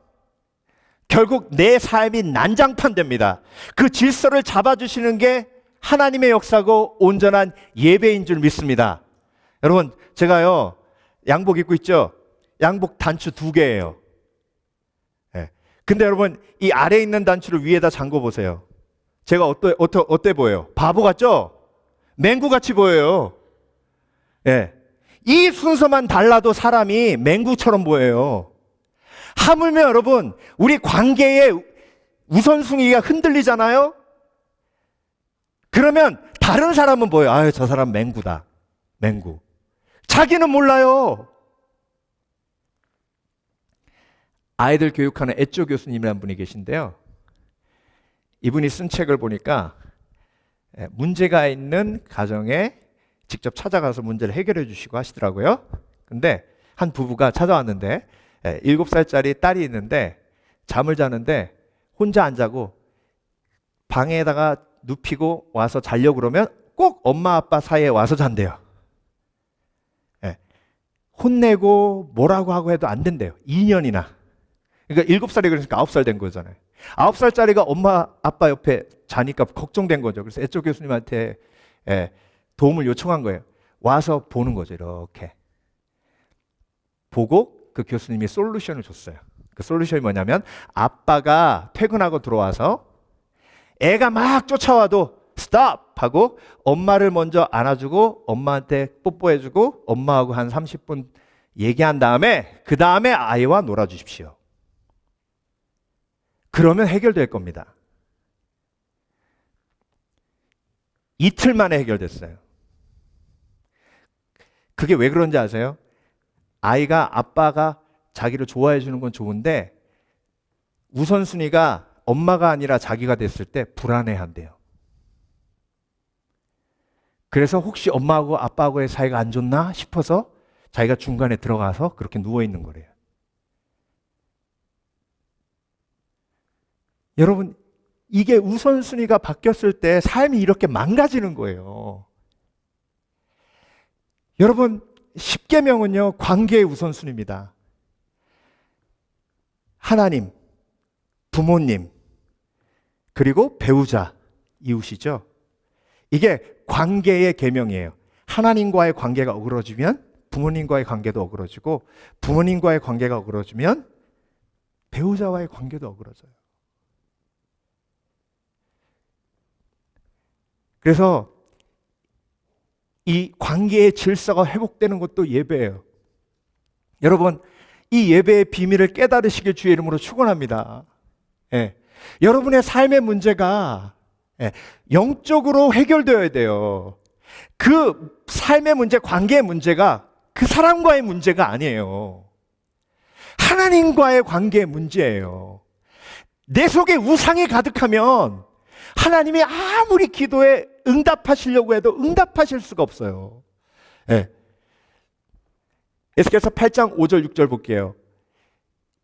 결국 내 삶이 난장판 됩니다. 그 질서를 잡아주시는 게 하나님의 역사고 온전한 예배인 줄 믿습니다. 여러분, 제가요, 양복 입고 있죠? 양복 단추 2개예요. 근데 여러분, 이 아래에 있는 단추를 위에다 잠궈 보세요. 제가 어때 보여요? 바보 같죠? 맹구같이 보여요. 이 순서만 달라도 사람이 맹구처럼 보여요. 하물며 여러분, 우리 관계의 우선순위가 흔들리잖아요? 그러면 다른 사람은 뭐예요? 아유, 저 사람 맹구다. 맹구. 자기는 몰라요. 아이들 교육하는 애조 교수님이라는 분이 계신데요, 이분이 쓴 책을 보니까 문제가 있는 가정에 직접 찾아가서 문제를 해결해 주시고 하시더라고요. 근데 한 부부가 찾아왔는데 7살짜리 딸이 있는데 잠을 자는데 혼자 안 자고 방에다가 눕히고 와서 자려고 그러면 꼭 엄마 아빠 사이에 와서 잔대요. 혼내고 뭐라고 하고 해도 안 된대요. 2년이나. 그러니까 7살이 그러니까 9살 된 거잖아요. 9살짜리가 엄마 아빠 옆에 자니까 걱정된 거죠. 그래서 애조 교수님한테 도움을 요청한 거예요. 와서 보는 거죠. 이렇게 보고 그 교수님이 솔루션을 줬어요. 그 솔루션이 뭐냐면, 아빠가 퇴근하고 들어와서 애가 막 쫓아와도 스톱! 하고 엄마를 먼저 안아주고 엄마한테 뽀뽀해주고 엄마하고 한 30분 얘기한 다음에 그 다음에 아이와 놀아주십시오. 그러면 해결될 겁니다. 이틀 만에 해결됐어요. 그게 왜 그런지 아세요? 아이가 아빠가 자기를 좋아해 주는 건 좋은데 우선순위가 엄마가 아니라 자기가 됐을 때 불안해한대요. 그래서 혹시 엄마하고 아빠하고의 사이가 안 좋나 싶어서 자기가 중간에 들어가서 그렇게 누워 있는 거래요. 여러분, 이게 우선순위가 바뀌었을 때 삶이 이렇게 망가지는 거예요. 여러분, 십계명은요, 관계의 우선순위입니다. 하나님, 부모님, 그리고 배우자, 이웃이죠. 이게 관계의 계명이에요. 하나님과의 관계가 어그러지면 부모님과의 관계도 어그러지고 부모님과의 관계가 어그러지면 배우자와의 관계도 어그러져요. 그래서 이 관계의 질서가 회복되는 것도 예배예요. 여러분, 이 예배의 비밀을 깨달으시길 주의 이름으로 축원합니다. 예. 여러분의 삶의 문제가 영적으로 해결되어야 돼요. 그 삶의 문제, 관계의 문제가 그 사람과의 문제가 아니에요. 하나님과의 관계의 문제예요. 내 속에 우상이 가득하면 하나님이 아무리 기도에 응답하시려고 해도 응답하실 수가 없어요. 에스겔서 8장 5절 6절 볼게요.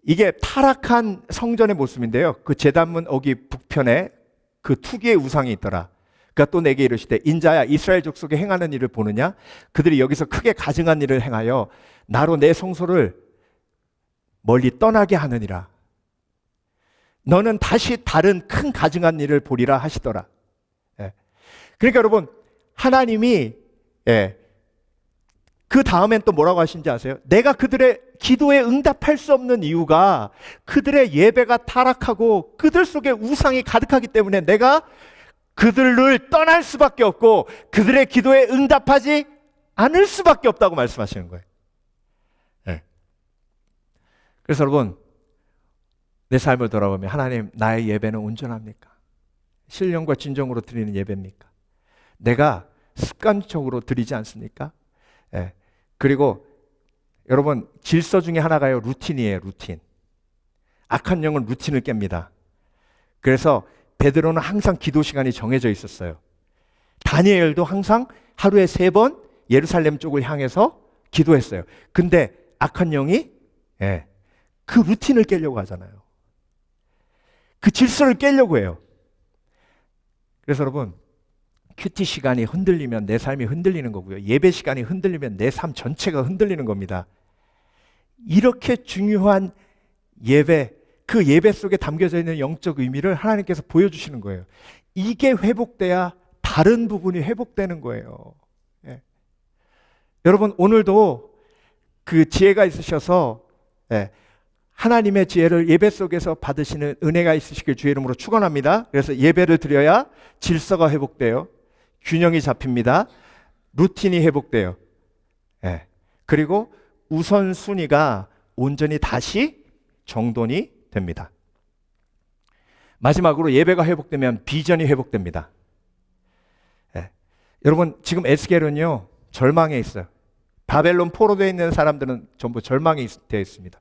이게 타락한 성전의 모습인데요. 그 제단문 어기 북편에 그 투기의 우상이 있더라. 그가 또 내게 이르시되 인자야 이스라엘 족속이 행하는 일을 보느냐? 그들이 여기서 크게 가증한 일을 행하여 나로 내 성소를 멀리 떠나게 하느니라. 너는 다시 다른 큰 가증한 일을 보리라 하시더라. 그러니까 여러분, 하나님이 그 다음엔 또 뭐라고 하신지 아세요? 내가 그들의 기도에 응답할 수 없는 이유가 그들의 예배가 타락하고 그들 속에 우상이 가득하기 때문에 내가 그들을 떠날 수밖에 없고 그들의 기도에 응답하지 않을 수밖에 없다고 말씀하시는 거예요. 그래서 여러분, 내 삶을 돌아보면 하나님, 나의 예배는 온전합니까? 신령과 진정으로 드리는 예배입니까? 내가 습관적으로 드리지 않습니까? 그리고 여러분, 질서 중에 하나가요, 루틴이에요. 루틴. 악한 영은 루틴을 깹니다. 그래서 베드로는 항상 기도 시간이 정해져 있었어요. 다니엘도 항상 하루에 3번 예루살렘 쪽을 향해서 기도했어요. 근데 악한 영이 그 루틴을 깨려고 하잖아요. 그 질서를 깨려고 해요. 그래서 여러분, 큐티 시간이 흔들리면 내 삶이 흔들리는 거고요. 예배 시간이 흔들리면 내 삶 전체가 흔들리는 겁니다. 이렇게 중요한 예배, 그 예배 속에 담겨져 있는 영적 의미를 하나님께서 보여주시는 거예요. 이게 회복돼야 다른 부분이 회복되는 거예요. 여러분, 오늘도 그 지혜가 있으셔서 하나님의 지혜를 예배 속에서 받으시는 은혜가 있으시길 주의 이름으로 축원합니다. 그래서 예배를 드려야 질서가 회복돼요. 균형이 잡힙니다. 루틴이 회복돼요. 그리고 우선순위가 온전히 다시 정돈이 됩니다. 마지막으로 예배가 회복되면 비전이 회복됩니다. 여러분, 지금 에스겔은요, 절망에 있어요. 바벨론 포로되어 있는 사람들은 전부 절망이 되어 있습니다.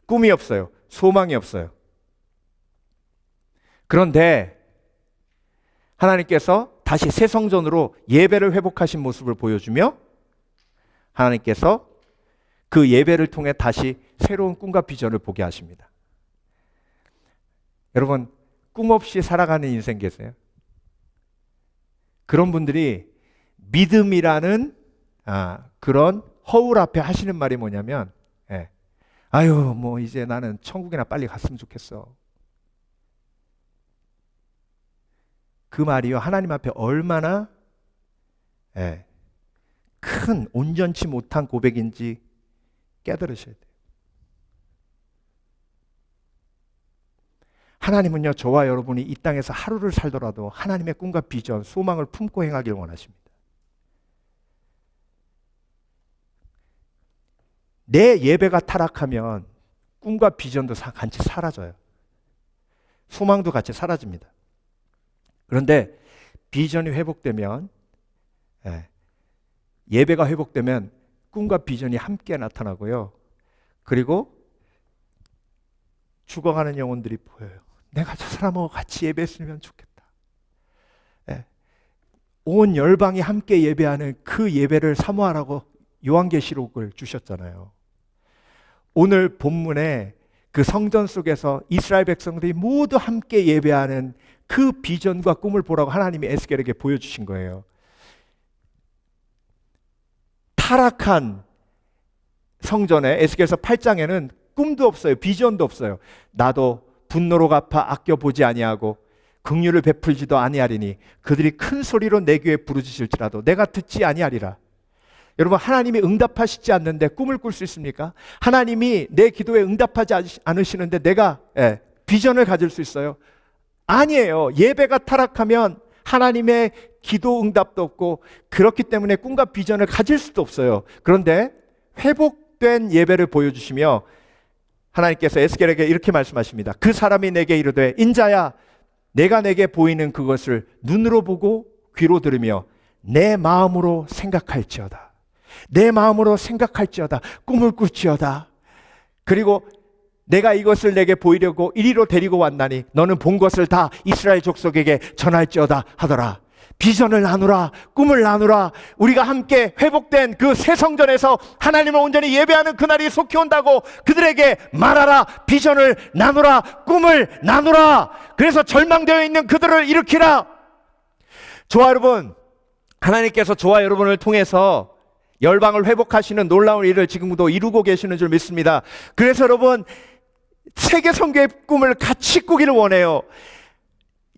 꿈이 없어요. 소망이 없어요. 그런데 하나님께서 다시 새 성전으로 예배를 회복하신 모습을 보여주며 하나님께서 그 예배를 통해 다시 새로운 꿈과 비전을 보게 하십니다. 여러분, 꿈 없이 살아가는 인생 계세요? 그런 분들이 믿음이라는 그런 허울 앞에 하시는 말이 뭐냐면 아유, 뭐 이제 나는 천국이나 빨리 갔으면 좋겠어. 그 말이요, 하나님 앞에 얼마나 큰 온전치 못한 고백인지 깨달으셔야 돼요. 하나님은요, 저와 여러분이 이 땅에서 하루를 살더라도 하나님의 꿈과 비전, 소망을 품고 행하길 원하십니다. 내 예배가 타락하면 꿈과 비전도 같이 사라져요. 소망도 같이 사라집니다. 그런데 비전이 회복되면, 예배가 회복되면 꿈과 비전이 함께 나타나고요. 그리고 죽어가는 영혼들이 보여요. 내가 저 사람하고 같이 예배했으면 좋겠다. 온 열방이 함께 예배하는 그 예배를 사모하라고 요한계시록을 주셨잖아요. 오늘 본문에 그 성전 속에서 이스라엘 백성들이 모두 함께 예배하는 그 비전과 꿈을 보라고 하나님이 에스겔에게 보여주신 거예요. 타락한 성전에 에스겔서 8장에는 꿈도 없어요. 비전도 없어요. 나도 분노로 갚아 아껴보지 아니하고 긍휼을 베풀지도 아니하리니 그들이 큰 소리로 내 귀에 부르짖을지라도 내가 듣지 아니하리라. 여러분, 하나님이 응답하시지 않는데 꿈을 꿀 수 있습니까? 하나님이 내 기도에 응답하지 않으시는데 내가 비전을 가질 수 있어요? 아니에요. 예배가 타락하면 하나님의 기도 응답도 없고 그렇기 때문에 꿈과 비전을 가질 수도 없어요. 그런데 회복된 예배를 보여주시며 하나님께서 에스겔에게 이렇게 말씀하십니다. 그 사람이 내게 이르되 인자야 내가 내게 보이는 그것을 눈으로 보고 귀로 들으며 내 마음으로 생각할지어다. 내 마음으로 생각할지어다. 꿈을 꿀지어다. 그리고 내가 이것을 내게 보이려고 이리로 데리고 왔나니 너는 본 것을 다 이스라엘 족속에게 전할지어다 하더라. 비전을 나누라. 꿈을 나누라. 우리가 함께 회복된 그 새 성전에서 하나님을 온전히 예배하는 그날이 속히 온다고 그들에게 말하라. 비전을 나누라. 꿈을 나누라. 그래서 절망되어 있는 그들을 일으키라. 저와 여러분, 하나님께서 저와 여러분을 통해서 열방을 회복하시는 놀라운 일을 지금도 이루고 계시는 줄 믿습니다. 그래서 여러분, 세계 선교의 꿈을 같이 꾸기를 원해요.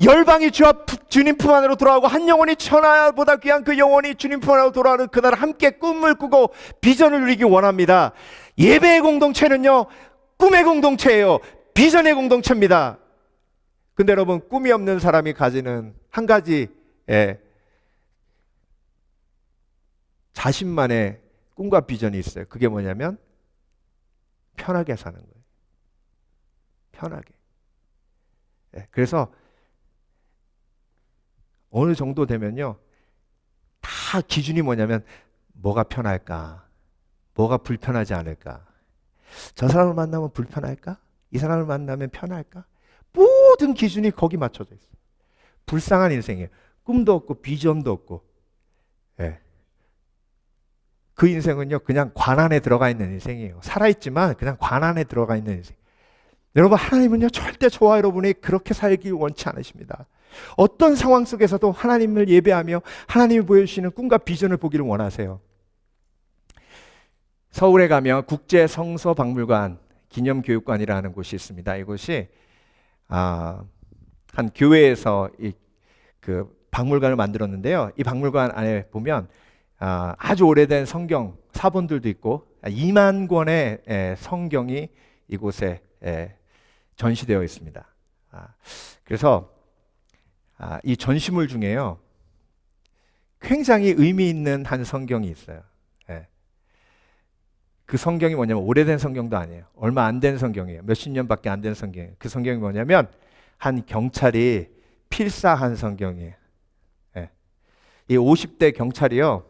열방이 주님 품 안으로 돌아오고 한 영혼이 천하보다 귀한 그 영혼이 주님 품 안으로 돌아오는 그날 함께 꿈을 꾸고 비전을 누리기 원합니다. 예배의 공동체는요, 꿈의 공동체예요. 비전의 공동체입니다. 근데 여러분, 꿈이 없는 사람이 가지는 한 가지 자신만의 꿈과 비전이 있어요. 그게 뭐냐면 편하게 사는 거예요. 편하게. 그래서 어느 정도 되면요, 다 기준이 뭐냐면 뭐가 편할까? 뭐가 불편하지 않을까? 저 사람을 만나면 불편할까? 이 사람을 만나면 편할까? 모든 기준이 거기 맞춰져 있어요. 불쌍한 인생이에요. 꿈도 없고 비전도 없고. 그 인생은요, 그냥 관 안에 들어가 있는 인생이에요. 살아있지만 그냥 관 안에 들어가 있는 인생. 여러분, 하나님은요, 절대 저와 여러분이 그렇게 살기 원치 않으십니다. 어떤 상황 속에서도 하나님을 예배하며 하나님이 보여주시는 꿈과 비전을 보기를 원하세요. 서울에 가면 국제성서박물관 기념교육관이라는 곳이 있습니다. 이곳이 한 교회에서 그 박물관을 만들었는데요. 이 박물관 안에 보면 아주 오래된 성경 사본들도 있고 2만 권의 성경이 이곳에 전시되어 있습니다. 그래서 이 전시물 중에요, 굉장히 의미 있는 한 성경이 있어요. 그 성경이 뭐냐면 오래된 성경도 아니에요. 얼마 안 된 성경이에요. 몇십 년밖에 안 된 성경이에요. 그 성경이 뭐냐면 한 경찰이 필사한 성경이에요. 이 50대 경찰이요,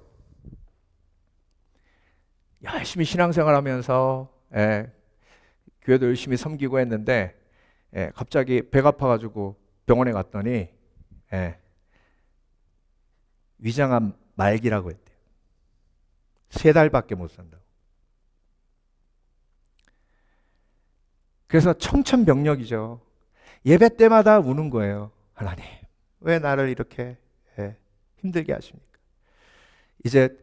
열심히 신앙생활하면서 교회도 열심히 섬기고 했는데 갑자기 배가 아파가지고 병원에 갔더니 위장암 말기라고 했대요. 3달밖에 못 산다고. 그래서 청천벽력이죠. 예배 때마다 우는 거예요. 하나님, 왜 나를 이렇게 힘들게 하십니까? 이제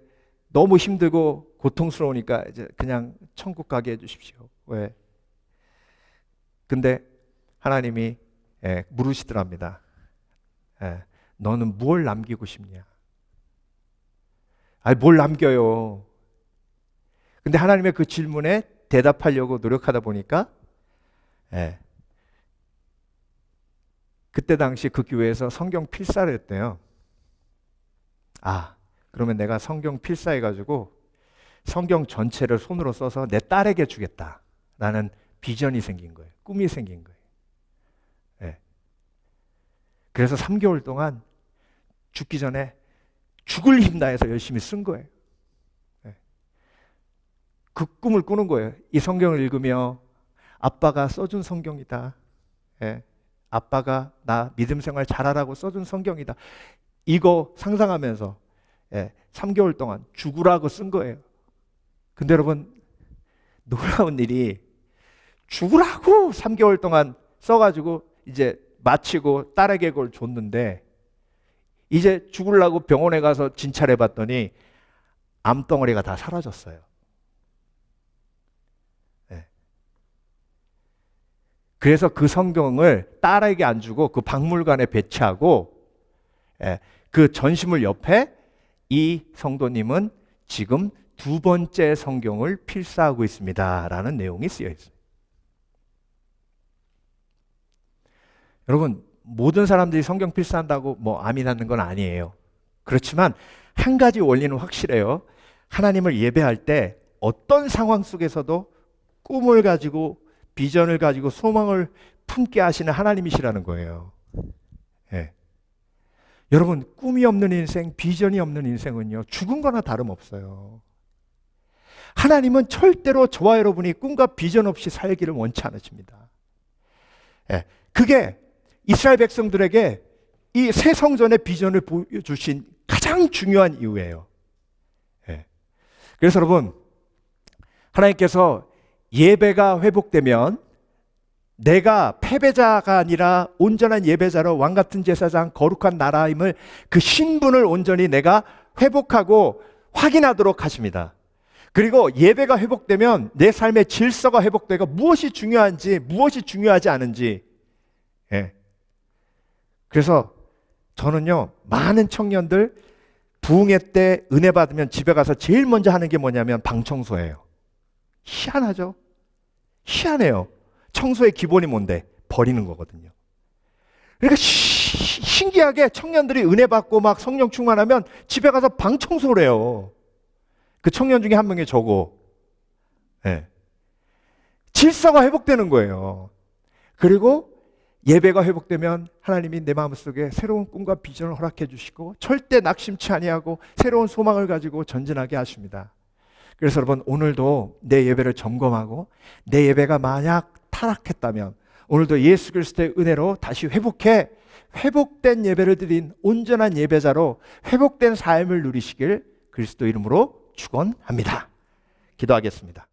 너무 힘들고 고통스러우니까 이제 그냥 천국 가게 해주십시오. 왜? 근데 하나님이 물으시더랍니다. 너는 뭘 남기고 싶냐? 아니, 뭘 남겨요? 근데 하나님의 그 질문에 대답하려고 노력하다 보니까 그때 당시 그 교회에서 성경 필사를 했대요. 그러면 내가 성경 필사해가지고 성경 전체를 손으로 써서 내 딸에게 주겠다라는 비전이 생긴 거예요. 꿈이 생긴 거예요. 네. 그래서 3개월 동안 죽기 전에 죽을 힘 다해서 열심히 쓴 거예요. 네. 그 꿈을 꾸는 거예요. 이 성경을 읽으며 아빠가 써준 성경이다. 네. 아빠가 나 믿음 생활 잘하라고 써준 성경이다. 이거 상상하면서 3개월 동안 죽으라고 쓴 거예요. 근데 여러분, 놀라운 일이 죽으라고 3개월 동안 써가지고 이제 마치고 딸에게 그걸 줬는데 이제 죽으려고 병원에 가서 진찰해 봤더니 암덩어리가 다 사라졌어요. 그래서 그 성경을 딸에게 안 주고 그 박물관에 배치하고 그 전시물 옆에 이 성도님은 지금 2번째 성경을 필사하고 있습니다 라는 내용이 쓰여 있어요. 여러분, 모든 사람들이 성경 필사한다고 암이 낫는 건 아니에요. 그렇지만 한 가지 원리는 확실해요. 하나님을 예배할 때 어떤 상황 속에서도 꿈을 가지고 비전을 가지고 소망을 품게 하시는 하나님이시라는 거예요. 여러분, 꿈이 없는 인생, 비전이 없는 인생은요, 죽은 거나 다름없어요. 하나님은 절대로 저와 여러분이 꿈과 비전 없이 살기를 원치 않으십니다. 그게 이스라엘 백성들에게 이 새 성전의 비전을 보여주신 가장 중요한 이유예요. 그래서 여러분, 하나님께서 예배가 회복되면 내가 패배자가 아니라 온전한 예배자로 왕같은 제사장 거룩한 나라임을 그 신분을 온전히 내가 회복하고 확인하도록 하십니다. 그리고 예배가 회복되면 내 삶의 질서가 회복되고 무엇이 중요한지 무엇이 중요하지 않은지. 그래서 저는요, 많은 청년들 부흥회 때 은혜 받으면 집에 가서 제일 먼저 하는 게 뭐냐면 방 청소예요. 희한하죠? 희한해요. 청소의 기본이 뭔데? 버리는 거거든요. 그러니까 신기하게 청년들이 은혜 받고 막 성령 충만하면 집에 가서 방 청소를 해요. 그 청년 중에 한 명이 저고. 질서가 회복되는 거예요. 그리고 예배가 회복되면 하나님이 내 마음속에 새로운 꿈과 비전을 허락해 주시고 절대 낙심치 아니하고 새로운 소망을 가지고 전진하게 하십니다. 그래서 여러분, 오늘도 내 예배를 점검하고 내 예배가 만약 타락했다면 오늘도 예수 그리스도의 은혜로 다시 회복해 회복된 예배를 드린 온전한 예배자로 회복된 삶을 누리시길 그리스도 이름으로 축원합니다. 기도하겠습니다.